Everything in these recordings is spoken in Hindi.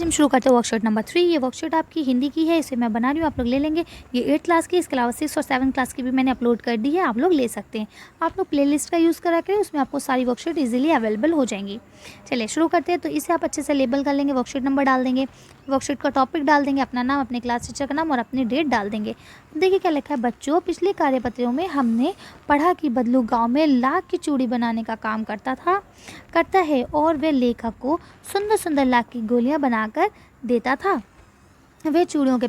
हम शुरू करते हैं वर्कशीट नंबर 3। ये वर्कशीट आपकी हिंदी की है, इसे मैं बना रही हूँ, आप लोग ले लेंगे। ये 8 क्लास की, इसके अलावा 6 और 7 क्लास की भी मैंने अपलोड कर दी है, आप लोग ले सकते हैं। आप लोग प्लेलिस्ट का यूज़ करा करें, उसमें आपको सारी वर्कशीट इजीली अवेलेबल हो जाएंगी। चलिए शुरू करते हैं। तो इसे आप अच्छे से लेबल कर लेंगे, वर्कशीट नंबर डाल देंगे, वर्कशीट का टॉपिक डाल देंगे, अपना नाम, अपने क्लास टीचर का नाम और अपनी डेट डाल देंगे। देखिए क्या लिखा है, बच्चों पिछले कार्यपत्रों में हमने पढ़ा कि बदलू गाँव में लाख की चूड़ी बनाने का काम करता है और वह लेखक को सुंदर सुंदर लाख की गोलियां बनाकर देता था। वह चूड़ियों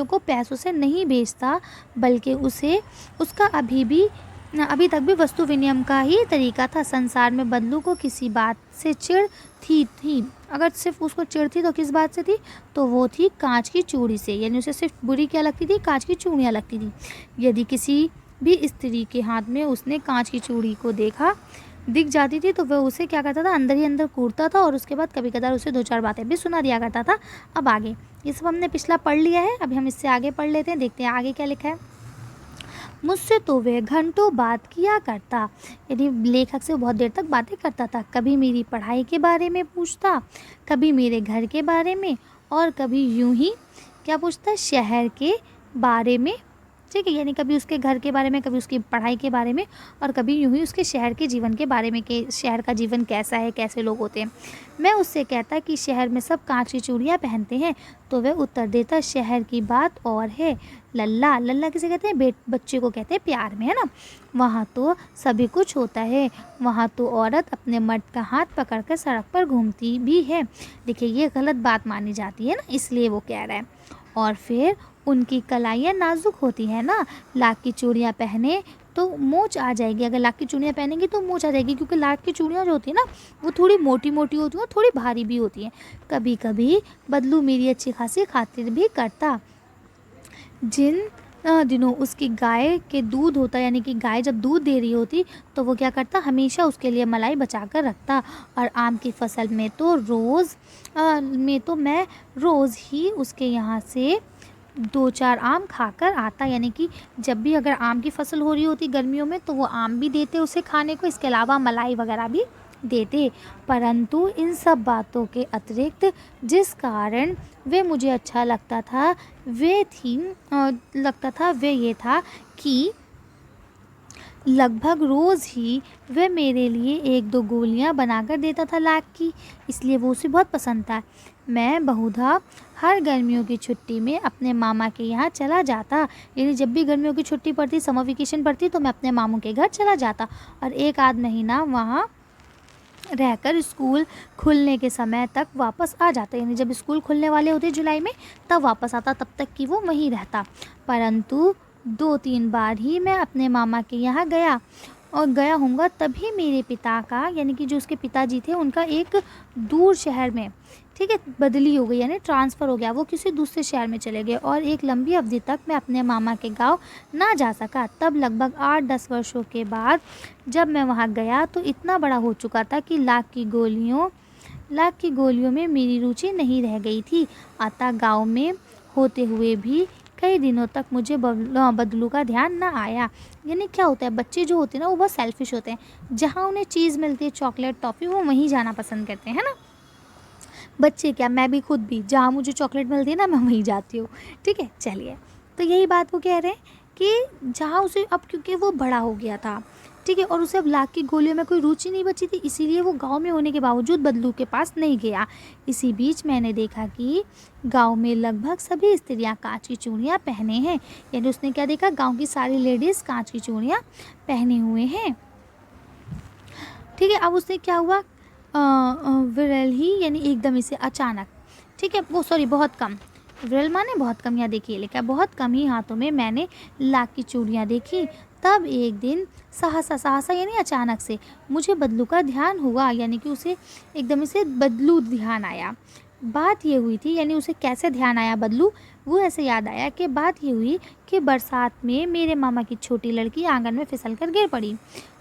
को पैसों से नहीं बेचता, बल्कि उसका अभी तक भी वस्तु विनिमय का ही तरीका था। संसार में बदलू को किसी बात से चिढ़ थी। अगर सिर्फ उसको चिढ़ थी तो किस बात से थी, तो वो थी कांच की चूड़ी से। यानी उसे सिर्फ बुरी क्या लगती थी, कांच की चूड़ियाँ लगती थी। यदि किसी भी स्त्री के हाथ में उसने कांच की चूड़ी को दिख जाती थी तो वह उसे क्या करता था, अंदर ही अंदर कूटता था और उसके बाद कभी कदार उसे 2-4 बातें भी सुना दिया करता था। अब आगे ये सब हमने पिछला पढ़ लिया है, अभी हम इससे आगे पढ़ लेते हैं, देखते हैं आगे क्या लिखा है। मुझसे तो वह घंटों बात किया करता, यानी लेखक से बहुत देर तक बातें करता था। कभी मेरी पढ़ाई के बारे में पूछता, कभी मेरे घर के बारे में और कभी यूं ही क्या पूछता, शहर के बारे में। ठीक है, यानी कभी उसके घर के बारे में, कभी उसकी पढ़ाई के बारे में और कभी यूं ही उसके शहर के जीवन के बारे में कि शहर का जीवन कैसा है, कैसे लोग होते हैं। मैं उससे कहता कि शहर में सब कांच की चूड़ियाँ पहनते हैं, तो वह उत्तर देता शहर की बात और है। लल्ला किसे कहते हैं, बच्चे को कहते हैं प्यार में, है ना। वहाँ तो सभी कुछ होता है, वहाँ तो औरत अपने मर्द का हाथ पकड़कर सड़क पर घूमती भी है। देखिए ये गलत बात मानी जाती है ना, इसलिए वो कह रहा है। और फिर उनकी कलाइयाँ नाजुक होती हैं ना, लाख की चूड़ियाँ पहने तो मोच आ जाएगी। अगर लाख की चूड़ियाँ पहनेंगी तो मोच आ जाएगी, क्योंकि लाख की चूड़ियाँ जो होती है ना वो थोड़ी मोटी मोटी होती हैं और थोड़ी भारी भी होती हैं। कभी कभी बदलू मेरी अच्छी खासी खातिर भी करता। जिन दिनों उसकी गाय के दूध होता, यानी कि गाय जब दूध दे रही होती तो वो क्या करता, हमेशा उसके लिए मलाई बचा कर रखता। और आम की फसल में तो मैं रोज़ ही उसके यहाँ से 2-4 आम खाकर आता। यानी कि जब भी अगर आम की फसल हो रही होती गर्मियों में तो वो आम भी देते उसे खाने को, इसके अलावा मलाई वगैरह भी देते। परंतु इन सब बातों के अतिरिक्त जिस कारण वे मुझे अच्छा लगता था वे ये था कि लगभग रोज़ ही वह मेरे लिए 1-2 गोलियां बनाकर देता था लाख की, इसलिए वो उसे बहुत पसंद था। मैं बहुधा हर गर्मियों की छुट्टी में अपने मामा के यहाँ चला जाता, यानी जब भी गर्मियों की छुट्टी पड़ती, समर वेकेशन पड़ती, तो मैं अपने मामू के घर चला जाता और 1-आध महीना वहाँ रहकर स्कूल खुलने के समय तक वापस आ जाता। यानी जब स्कूल खुलने वाले होते जुलाई में तब वापस आता, तब तक कि वो वहीं रहता। परंतु 2-3 बार ही मैं अपने मामा के यहाँ गया होऊंगा, तभी मेरे पिता का, यानी कि जो उसके पिताजी थे, उनका एक दूर शहर में, ठीक है, बदली हो गई, यानी ट्रांसफ़र हो गया, वो किसी दूसरे शहर में चले गए और एक लंबी अवधि तक मैं अपने मामा के गांव ना जा सका। तब लगभग 8-10 वर्षों के बाद जब मैं वहां गया तो इतना बड़ा हो चुका था कि लाख की गोलियों में मेरी रुचि नहीं रह गई थी। अतः गाँव में होते हुए भी कई दिनों तक मुझे बदलू का ध्यान ना आया। यानी क्या होता है, बच्चे जो होते हैं ना वो बहुत सेल्फिश होते हैं, जहाँ उन्हें चीज़ मिलती है, चॉकलेट, टॉफ़ी, वो वहीं जाना पसंद करते हैं, है ना। बच्चे क्या, मैं भी खुद भी, जहाँ मुझे चॉकलेट मिलती है ना मैं वहीं जाती हूँ। ठीक है, चलिए, तो यही बात वो कह रहे हैं कि जहाँ उसे अब, क्योंकि वो बड़ा हो गया था, ठीक है, और उसे अब लाख की गोलियों में कोई रुचि नहीं बची थी, इसीलिए वो गांव में होने के बावजूद बदलू के पास नहीं गया। इसी बीच मैंने देखा कि गांव में लगभग सभी स्त्रियां कांच की चूड़ियां पहने हैं। यानी उसने क्या देखा, गांव की सारी लेडीज़ कांच की चूड़ियां पहने हुए हैं। ठीक है, अब उसने क्या हुआ, विरल ही, यानी एकदम इसे अचानक, ठीक है, वो सॉरी बहुत कम, विरल माने बहुत कम, यहाँ देखिए लिखा, बहुत कम ही हाथों में मैंने लाख की चूड़ियाँ देखी। तब एक दिन सहसा यानी अचानक से मुझे बदलू का ध्यान हुआ, यानी कि उसे एकदम से बदलू ध्यान आया। बात ये हुई थी, यानी उसे कैसे ध्यान आया बदलू, वो ऐसे याद आया कि बात ये हुई कि बरसात में मेरे मामा की छोटी लड़की आंगन में फिसल कर गिर पड़ी।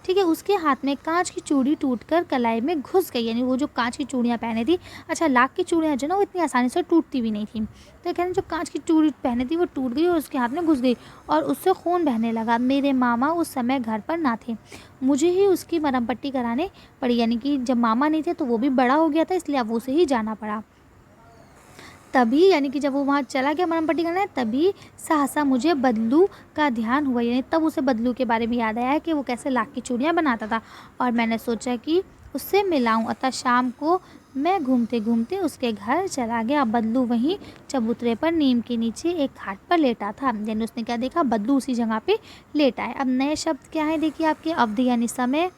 ठीक है, उसके हाथ में कांच की चूड़ी टूटकर कलाई में घुस गई, यानी वो जो कांच की चूड़ियाँ पहने थी, अच्छा लाख की चूड़ियाँ जो ना वो इतनी आसानी से टूटती भी नहीं थी, तो कहते हैं जो कांच की चूड़ी पहने थी वो टूट गई और उसके हाथ में घुस गई और उससे खून बहने लगा। मेरे मामा उस समय घर पर ना थे, मुझे ही उसकी मरहम पट्टी कराने पड़ी, यानी कि जब मामा नहीं थे तो वो भी बड़ा हो गया था, इसलिए अब उसे ही जाना पड़ा। तभी यानी कि जब वो वहाँ चला गया मरहम पट्टी करने, तभी सहसा मुझे बदलू का ध्यान हुआ, यानी तब उसे बदलू के बारे में याद आया कि वो कैसे लाख की चूड़ियाँ बनाता था, और मैंने सोचा कि उससे मिलाऊं। अतः शाम को मैं घूमते घूमते उसके घर चला गया। बदलू वहीं चबूतरे पर नीम के नीचे एक खाट पर लेटा था। यानी उसने क्या देखा, बदलू उसी जगह पे लेटा है। अब नए शब्द क्या है देखिए आपके, अवधि यानी समय,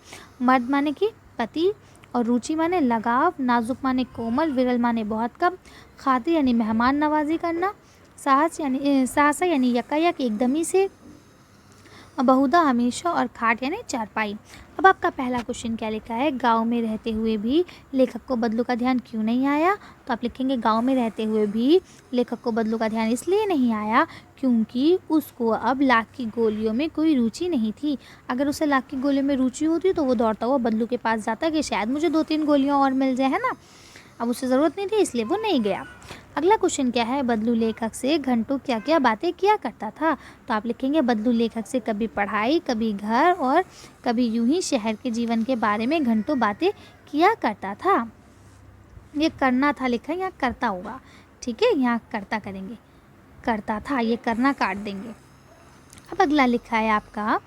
मर्द माने कि पति, और रुचि माने लगाव, नाजुक माने कोमल, विरल माने बहुत कम, खातिर यानी मेहमान नवाजी करना, साहसा यानी यकायक एकदमी से, बहुधा हमेशा, और खाट यानी चारपाई। अब आपका पहला क्वेश्चन क्या लिखा है, गांव में रहते हुए भी लेखक को बदलू का ध्यान क्यों नहीं आया। तो आप लिखेंगे गांव में रहते हुए भी लेखक को बदलू का ध्यान इसलिए नहीं आया क्योंकि उसको अब लाख की गोलियों में कोई रुचि नहीं थी। अगर उसे लाख की गोलियों में रुचि होती तो वो दौड़ता हुआ बदलू के पास जाता कि शायद मुझे 2-3 गोलियां और मिल जाए, है ना। अब उसे ज़रूरत नहीं थी इसलिए वो नहीं गया। अगला क्वेश्चन क्या है, बदलू लेखक से घंटों क्या क्या बातें किया करता था। तो आप लिखेंगे बदलू लेखक से कभी पढ़ाई, कभी घर, और कभी यूं ही शहर के जीवन के बारे में घंटों बातें किया करता था। ये करना था लिखा है, यहाँ करता होगा, ठीक है, यहाँ करता करेंगे, करता था, ये करना काट देंगे। अब अगला लिखा है आपका,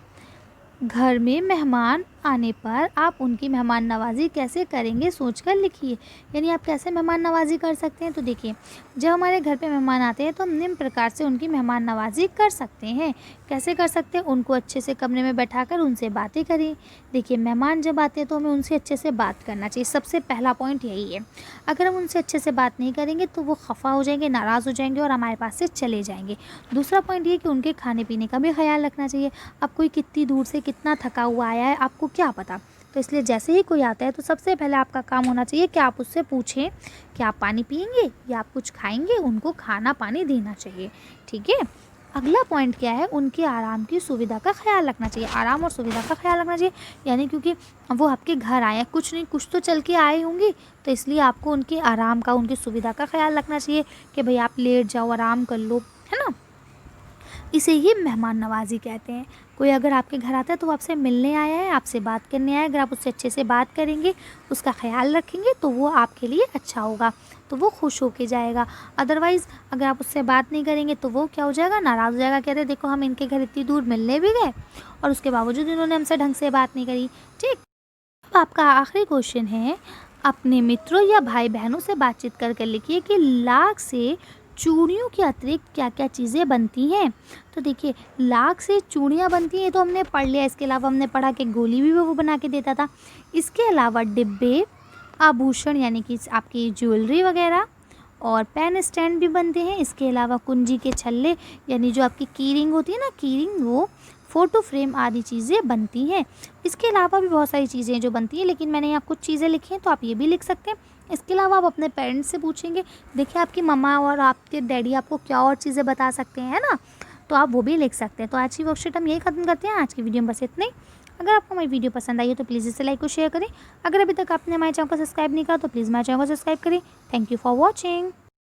घर में मेहमान आने पर आप उनकी मेहमान नवाज़ी कैसे करेंगे सोचकर लिखिए। यानी आप कैसे मेहमान नवाज़ी कर सकते हैं। तो देखिए, जब हमारे घर पे मेहमान आते हैं तो हम निम्न प्रकार से उनकी मेहमान नवाज़ी कर सकते हैं। कैसे कर सकते हैं, उनको अच्छे से कमरे में बैठाकर उनसे बातें करें। देखिए, मेहमान जब आते हैं तो हमें उनसे अच्छे से बात करना चाहिए, सबसे पहला पॉइंट यही है। अगर हम उनसे अच्छे से बात नहीं करेंगे तो वो खफा हो जाएंगे, नाराज़ हो जाएंगे और हमारे पास से चले जाएंगे। दूसरा पॉइंट ये कि उनके खाने पीने का भी ख्याल रखना चाहिए। अब कोई कितनी दूर से कितना थका हुआ आया है आपको क्या पता, तो इसलिए जैसे ही कोई आता है तो सबसे पहले आपका काम होना चाहिए कि आप उससे पूछें कि आप पानी पिएंगे या आप कुछ खाएंगे, उनको खाना पानी देना चाहिए, ठीक है। अगला पॉइंट क्या है, उनके आराम की सुविधा का ख्याल रखना चाहिए। आराम और सुविधा का ख्याल रखना चाहिए, यानी क्योंकि वो आपके घर आए हैं, कुछ नहीं कुछ तो चल के आए होंगे, तो इसलिए आपको उनके आराम का, उनकी सुविधा का ख्याल रखना चाहिए कि भाई आप लेट जाओ, आराम कर लो, है ना। इसे ही मेहमान नवाजी कहते हैं। कोई अगर आपके घर आता है तो वो आपसे मिलने आया है, आपसे बात करने आया है, अगर आप उससे अच्छे से बात करेंगे, उसका ख्याल रखेंगे तो वो आपके लिए अच्छा होगा, तो वो खुश होके जाएगा। अदरवाइज़ अगर आप उससे बात नहीं करेंगे तो वो क्या हो जाएगा, नाराज़ हो जाएगा, कहते हैं देखो हम इनके घर इतनी दूर मिलने भी गए और उसके बावजूद इन्होंने हमसे ढंग से बात नहीं करी, ठीक। अब आपका आखिरी क्वेश्चन है, अपने मित्रों या भाई बहनों से बातचीत कर लिखिए कि लाख से चूड़ियों के अतिरिक्त क्या क्या चीज़ें बनती हैं। तो देखिए, लाख से चूड़ियाँ बनती हैं, ये तो हमने पढ़ लिया। इसके अलावा हमने पढ़ा कि गोली भी वो बना के देता था। इसके अलावा डिब्बे, आभूषण यानी कि आपकी ज्वेलरी वगैरह, और पेन स्टैंड भी बनते हैं। इसके अलावा कुंजी के छल्ले यानी जो आपकी की रिंग होती है ना, की रिंग, वो फ़ोटो फ्रेम आदि चीज़ें बनती हैं। इसके अलावा भी बहुत सारी चीज़ें जो बनती हैं, लेकिन मैंने यहाँ कुछ चीज़ें लिखी हैं तो आप ये भी लिख सकते हैं। इसके अलावा आप अपने पेरेंट्स से पूछेंगे, देखिए आपकी मम्मा और आपके डैडी आपको क्या और चीज़ें बता सकते हैं, है ना, तो आप वो भी लिख सकते हैं। तो आज की वर्कशीट हम यही ख़त्म करते हैं। आज की वीडियो में बस इतना ही। अगर आपको हमारी वीडियो पसंद आई हो तो प्लीज़ इसे लाइक और शेयर करें। अगर अभी तक आपने हमारे चैनल को सब्सक्राइब नहीं करा तो प्लीज़ हमारे चैनल को सब्सक्राइब करें। Thank you for watching.